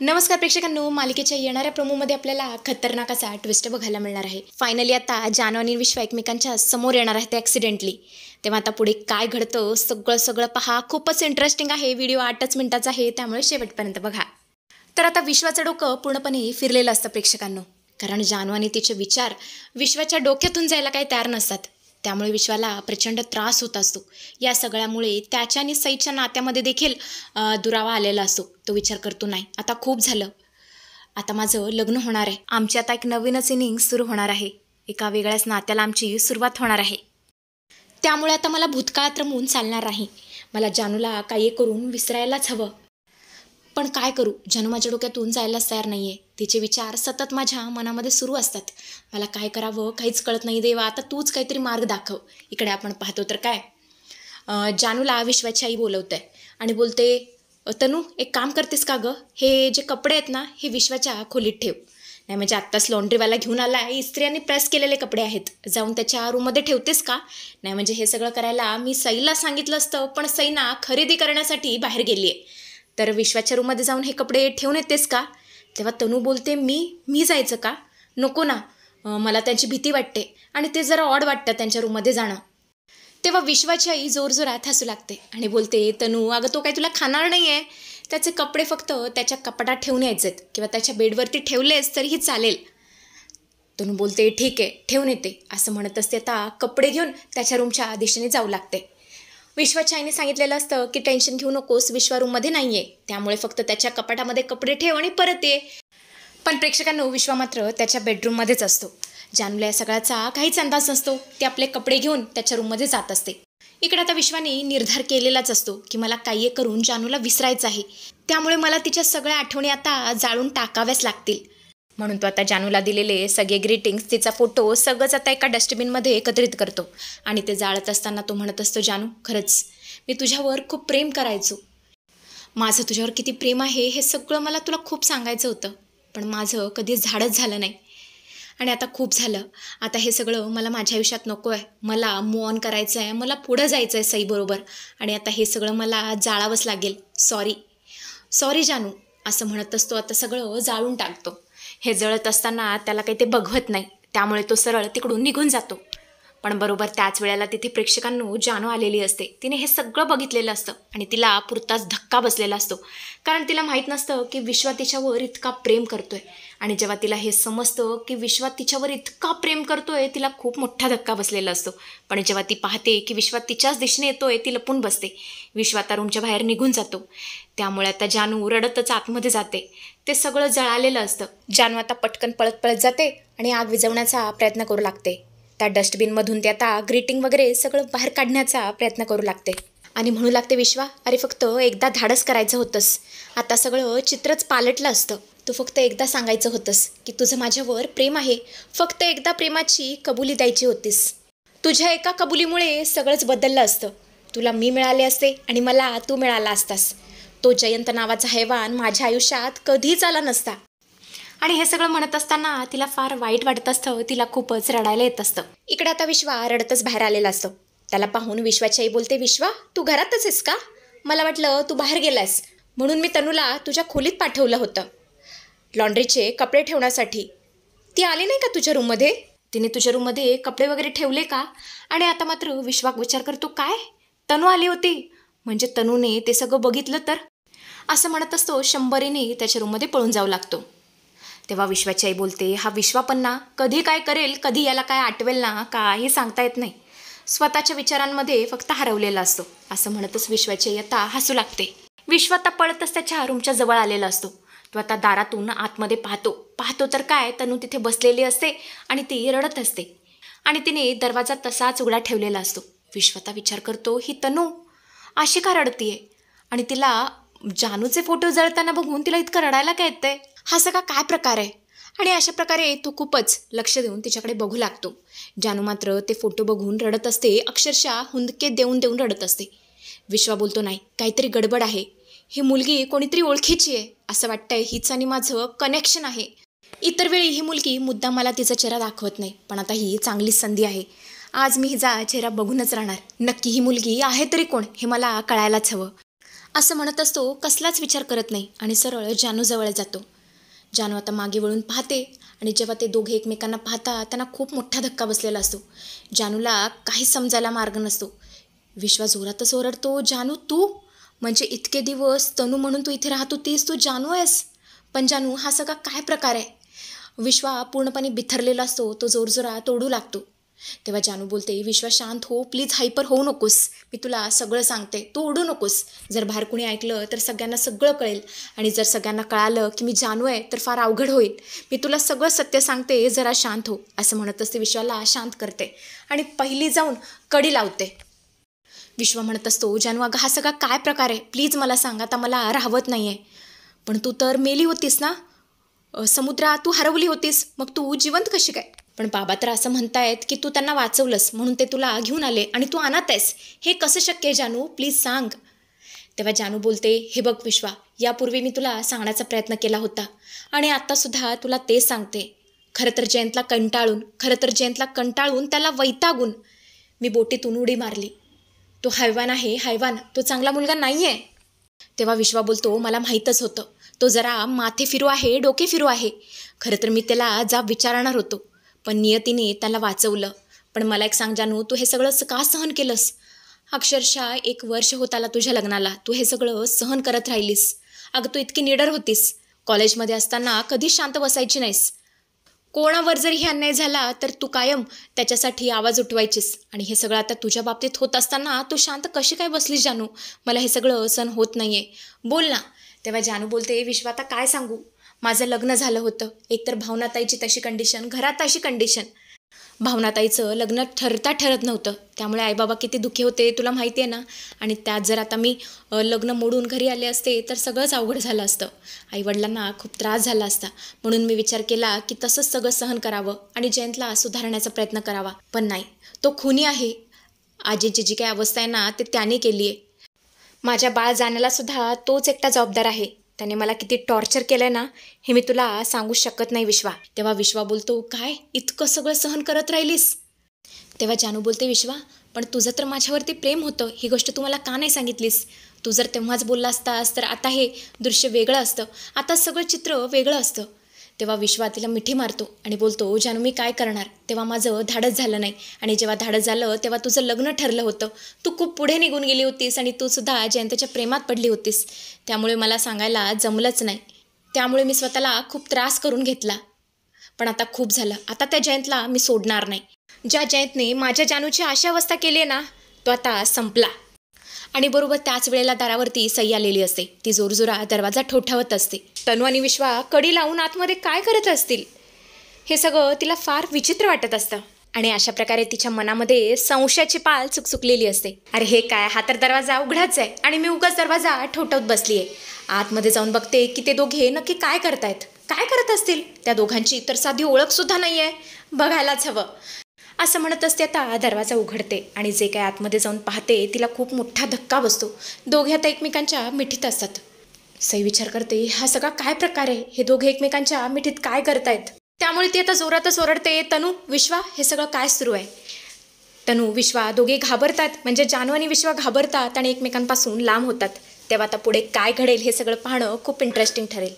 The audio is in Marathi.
नमस्कार प्रेक्षकांनो, मालिकेच्या येणाऱ्या प्रोमोमध्ये आपल्याला खतरनाक असा ट्विस्ट बघायला मिळणार आहे. फायनली आता जानू आणि विश्वा एकमेकांच्या समोर येणार आहेत ॲक्सिडेंटली. तेव्हा आता पुढे काय घडतं सगळं पहा. खूपच इंटरेस्टिंग आहे. व्हिडिओ 8च मिनिटाचा आहे, त्यामुळे शेवटपर्यंत बघा. तर आता विश्वाचं डोकं पूर्णपणे फिरलेलं असतं प्रेक्षकांनो, कारण जानू आणि तिचे विचार विश्वाच्या डोक्यातून जायला काही तयार नसतात. त्यामुळे विश्वाला प्रचंड त्रास होत असतो. या सगळ्यामुळे त्याच्या आणि सईच्या नात्यामध्ये देखील दुरावा आलेला असतो. तो विचार करतो, नाही आता खूप झालं, आता माझं लग्न होणार आहे, आमची आता एक नवीनच इनिंग सुरू होणार आहे, एका वेगळ्याच नात्याला आमची सुरुवात होणार आहे. त्यामुळे आता मला भूतकाळात रमून चालणार नाही. मला जानूला काही करून विसरायलाच हवं. पण काय करू, जानू माझ्या डोक्यातून जायलाच तयार नाही आहे. तिचे विचार सतत माझ्या मनामध्ये सुरू असतात. मला काय करावं काहीच कळत नाही. देवा, आता तूच काहीतरी मार्ग दाखव. इकडे आपण पाहतो तर काय, जानूला विश्वाची आई बोलवते आणि बोलते, तनू एक काम करतेस का गं, हे जे कपडे आहेत ना हे विश्वाच्या खोलीत ठेव. नाही म्हणजे आत्ताच लॉन्ड्रीवाला घेऊन आला आहे, इस्त्री आणि प्रेस केलेले कपडे आहेत, जाऊन त्याच्या रूममध्ये ठेवतेस का. नाही म्हणजे हे सगळं करायला मी सईला सांगितलं असतं, पण सई ना खरेदी करण्यासाठी बाहेर गेली आहे, तर विश्वाच्या रूममध्ये जाऊन हे कपडे ठेवून येतेस का. तेव्हा तनू बोलते, मी जायचं का, नको ना, मला त्यांची भीती वाटते आणि ते जरा ऑड वाटतं त्यांच्या रूममध्ये जाणं. तेव्हा विश्वाची आई जोरजोरात हसू लागते आणि बोलते, तनू अगं तो काही तुला खाणार नाही आहे, त्याचे कपडे फक्त त्याच्या कपाटात ठेवून यायचे किंवा त्याच्या बेडवरती ठेवलेस तरीही चालेल. तनू बोलते, ठीक आहे ठेवून येते. असं म्हणत असते आता कपडे घेऊन त्याच्या रूमच्या दिशेने जाऊ लागते. विश्वाच्या आईने सांगितलेलं असतं की टेन्शन घेऊ नकोस, विश्वा रूममध्ये नाही आहे, त्यामुळे फक्त त्याच्या कपाटामध्ये कपडे ठेव आणि परत ये. पण प्रेक्षकांनो, विश्वा मात्र त्याच्या बेडरूममध्येच असतो. जानूला या सगळ्याचा काहीच अंदाज नसतो. ती आपले कपडे घेऊन त्याच्या रूममध्ये जात असते. इकडे आता विश्वाने निर्धार केलेलाच असतो की मला काही करून जानूला विसरायचं आहे, त्यामुळे मला तिच्या सगळ्या आठवणी आता जाळून टाकाव्याच लागतील. म्हणून तो आता जानूला दिलेले सगळे ग्रीटिंग्स, तिचा फोटो सगळंच आता एका डस्टबिनमध्ये एकत्रित करतो आणि ते जाळत असताना तो म्हणत असतो, जानू खरंच मी तुझ्यावर खूप प्रेम करायचो, माझं तुझ्यावर किती प्रेम आहे हे सगळं मला तुला खूप सांगायचं होतं, पण माझं कधी झाडच झालं नाही आणि आता खूप झालं. आता हे सगळं मला माझ्या आयुष्यात नको आहे. मला मूव ऑन करायचं आहे, मला पुढं जायचं आहे सईबरोबर, आणि आता हे सगळं मला जाळावंच लागेल. सॉरी जानू, असं म्हणत असतो. आता सगळं जाळून टाकतो. हे जळत असताना त्याला काही ते बघवत नाही, त्यामुळे तो सरळ तिकडून निघून जातो. पण बरोबर त्याच वेळेला तिथे प्रेक्षकांनो जानू आलेली असते. तिने हे सगळं बघितलेलं असतं आणि तिला पुरताच धक्का बसलेला असतो, कारण तिला माहीत नसतं की विश्वा तिच्यावर इतका प्रेम करतोय. आणि जेव्हा तिला हे समजतं की विश्वा तिच्यावर इतका प्रेम करतोय, तिला खूप मोठा धक्का बसलेला असतो. पण जेव्हा ती पाहते की विश्वा तिच्याच दिशेने येतोय, ती लपून बसते. विश्वा त्या रूमच्या बाहेर निघून जातो. त्यामुळे आता जानू रडतच आतमध्ये जाते. ते सगळं जळालेलं असतं. जानू आता पटकन पळत जाते आणि आग विझवण्याचा प्रयत्न करू लागते. त्या डस्टबिनमधून ते आता ग्रीटिंग वगैरे सगळं बाहेर काढण्याचा प्रयत्न करू लागते आणि म्हणू लागते, विश्वा अरे फक्त एकदा धाडस करायचं होतंस, आता सगळं चित्रच पालटलं असतं. तू फक्त एकदा सांगायचं होतंस की तुझं माझ्यावर प्रेम आहे, फक्त एकदा प्रेमाची कबुली द्यायची होतीस. तुझ्या एका कबुलीमुळे सगळंच बदललं असतं. तुला मी मिळाले असते आणि मला तू मिळाला असतास. तो जयंत नावाचा हैवान माझ्या आयुष्यात कधीच आला नसता. आणि हे सगळं म्हणत असताना तिला फार वाईट वाटत असतं. तिला खूपच रडायला येत असतं. इकडे आता विश्वा रडतच बाहेर आलेला असतो. त्याला पाहून विश्वाची आई बोलते, विश्वा तू घरातच आहेस का, मला वाटलं तू बाहेर गेलास, म्हणून मी तनूला तुझ्या खोलीत पाठवलं होतं लॉन्ड्रीचे कपडे ठेवण्यासाठी. ती आली नाही का तुझ्या रूममध्ये, तिने तुझ्या रूममध्ये कपडे वगैरे ठेवले का. आणि आता मात्र विश्वा विचार करतो, काय तनू आली होती, म्हणजे तनूने ते सगळं बघितलं तर. असं म्हणत असतो. 100 त्याच्या रूममध्ये पळून जाऊ लागतो. तेव्हा विश्वाची आई बोलते, हा विश्वा पण ना कधी काय करेल, कधी याला काय आठवेल ना, काही सांगता येत नाही, स्वतःच्या विचारांमध्ये फक्त हरवलेला असतो. असं म्हणतच विश्वाची आई आता हसू लागते. विश्वा आता पळतच त्याच्या रूमच्या जवळ आलेला असतो. तो आता दारातून आतमध्ये पाहतो तर काय, तनू तिथे बसलेली असते आणि ती रडत असते आणि तिने दरवाजा तसाच उघडा ठेवलेला असतो. विश्वा आता विचार करतो, ही तनू अशी का रडतीये आणि तिला जानूचे फोटो जळताना बघून तिला इतकं रडायला काय येतंय, हा सगळा काय प्रकार आहे. आणि अशा प्रकारे तो खूपच लक्ष देऊन तिच्याकडे बघू लागतो. जानू मात्र ते फोटो बघून रडत असते, अक्षरशः हुंदके देऊन रडत असते. विश्वा बोलतो, नाही काहीतरी गडबड आहे, ही मुलगी कोणीतरी ओळखीची आहे, असं वाटतंय हीच आणि माझं कनेक्शन आहे. इतर वेळी ही मुलगी मुद्दाम मला तिचा चेहरा दाखवत नाही, पण आता ही चांगली संधी आहे, आज मी हिचा चेहरा बघूनच राहणार. नक्की ही मुलगी आहे तरी कोण हे मला कळायलाच हवं. असं म्हणतच तो कसलाच विचार करत नाही आणि सरळ जानूजवळ जातो. जानू आता मागे वळून पाहते आणि जेव्हा ते दोघे एकमेकांना पाहतात त्यांना खूप मोठा धक्का बसलेला असतो. जानूला काही समजायला मार्ग नसतो. विश्वा जोरातच ओरडतो, जानू तू? म्हणजे इतके दिवस तनू म्हणून तू इथे राहत होतीस, तू जानू आहेस? पण जानू हा सगळा काय प्रकार आहे? विश्वा पूर्णपणे बिथरलेला असतो. तो जोरजोरात ओरडू लागतो. तेव्हा जानू बोलते, विश्वा शांत हो, प्लीज हायपर होऊ नकोस. मी तुला सगळं सांगते, तू ओरडू नकोस. जर बाहेर कुणी ऐकलं तर सगळ्यांना सगळं कळेल आणि जर सगळ्यांना कळालं की मी जानू आहे तर फार अवघड होईल. मी तुला सगळं सत्य सांगते, जरा शांत हो. असं म्हणतच ते विश्वाला शांत करते आणि पहिली जाऊन कडी लावते. विश्वा म्हणत असतो, जानू अगं हा सगळा काय प्रकार आहे? प्लीज मला सांग, आता मला राहवत नाही आहे. पण तू तर मेली होतीस ना समुद्रात, तू हरवली होतीस, मग तू जिवंत कशी काय? पण बाबा तर असं म्हणतायत की तू त्यांना वाचवलंस म्हणून ते तुला घेऊन आले आणि तू अनाथ आहेस. हे कसं शक्य आहे जानू? प्लीज सांग. तेव्हा जानू बोलते, हे बघ विश्वा, यापूर्वी मी तुला सांगण्याचा प्रयत्न केला होता आणि आत्तासुद्धा तुला तेच सांगते. खरं तर जयंतला कंटाळून त्याला वैतागून मी बोटीतून उडी मारली. तो हैवान आहे, हैवान. तो चांगला मुलगा नाही आहे. तेव्हा विश्वा बोलतो, मला माहीतच होतं. तो जरा माथे फिरू आहे, डोके फिरू आहे. खरं तर मी त्याला जाब विचारणार होतो, पण नियतीने त्याला वाचवलं. पण मला एक सांग जानू, तू हे सगळं का सहन केलंस? अक्षरशः 1 वर्ष होत आला तुझ्या लग्नाला, तू हे सगळं सहन करत राहिलीस. अगं तू इतकी निडर होतीस. कॉलेजमध्ये असताना कधीच शांत बसायची नाहीस. कोणावर जरी अन्याय झाला तर तू कायम त्याच्यासाठी आवाज उठवायचीस आणि हे सगळं आता तुझ्या बाबतीत होत असताना तू शांत कशी काय बसलीस जानू? मला हे सगळं सहन होत नाही आहे, बोल ना. तेव्हा जानू बोलते, विश्वा आता काय सांगू, माझं लग्न झालं होतं. एकतर भावनाताईची तशी कंडिशन, घरात अशी कंडिशन. भावनाताईचं लग्न ठरत नव्हतं, त्यामुळे आईबाबा किती दुःखी होते तुला माहिती आहे ना. आणि त्यात जर आता मी लग्न मोडून घरी आले असते तर सगळंच अवघड झालं असतं. आईवडिलांना खूप त्रास झाला असता. म्हणून मी विचार केला की तसंच सगळं सहन करावं आणि जयंतला सुधारण्याचा प्रयत्न करावा. पण नाही, तो खुनी आहे. आजीची जी काही अवस्था आहे ना ते त्याने केली आहे. माझ्या बाळ जाण्याला सुद्धा तोच एकटा जबाबदार आहे. त्याने मला किती टॉर्चर केलं आहे ना, हे मी तुला सांगू शकत नाही विश्वा. तेव्हा विश्वा बोलतो, काय इतकं सगळं सहन करत राहिलीस? तेव्हा जानू बोलते, विश्वा पण तुझं तर माझ्यावरती प्रेम होतं, ही गोष्ट तू मला का नाही सांगितलीस? तू जर तेव्हाच बोलला असतास तर आता हे दृश्य वेगळं असतं, आता सगळं चित्र वेगळं असतं. तेव्हा विश्वा तिला मिठी मारतो आणि बोलतो, जानू मी काय करणार? तेव्हा माझं धाडस झालं नाही आणि जेव्हा धाडस झालं तेव्हा तुझं लग्न ठरलं होतं. तू खूप पुढे निघून गेली होतीस आणि तू सुद्धा जयंतच्या प्रेमात पडली होतीस. त्यामुळे मला सांगायला जमलंच नाही. त्यामुळे मी स्वतःला खूप त्रास करून घेतला. पण आता खूप झालं. आता त्या जयंतला मी सोडणार नाही. ज्या जयंतने माझ्या जानूची अशी अवस्था केली आहे ना, तो आता संपला. आणि बरोबर त्याच वेळेला दारावरती सई आलेली असते. ती जोरजोरात दरवाजा ठोठावत असते. तनू आणि विश्वा कडी लावून आतमध्ये काय करत असतील हे सगळं तिला फार विचित्र वाटत असतं. आणि अशा प्रकारे तिच्या मनामध्ये संशयाची पाल चुकचुकलेली असते. अरे हे काय, हा तर दरवाजा उघडाच आहे आणि मी उगाच दरवाजा ठोठावत बसली आहे. आतमध्ये जाऊन बघते की ते दोघे नक्की काय करतायत, काय करत असतील. त्या दोघांची तर साधी ओळखसुद्धा नाही आहे, बघायलाच हवं. असं म्हणत असते आता दरवाजा उघडते आणि जे काय आतमध्ये जाऊन पाहते तिला खूप मोठा धक्का बसतो. दोघे आता एकमेकांच्या मिठीत असतात. सई विचार करते, हा सगळा काय प्रकार आहे? हे दोघे एकमेकांच्या मिठीत काय करतायत? त्यामुळे ती आता जोरातच ओरडते, तनू विश्वा हे सगळं काय सुरू आहे? तनू विश्वा दोघे घाबरतात, म्हणजे जानू आणि विश्वा घाबरतात आणि एकमेकांपासून लांब होतात. तेव्हा आता पुढे काय घडेल हे सगळं पाहणं खूप इंटरेस्टिंग ठरेल.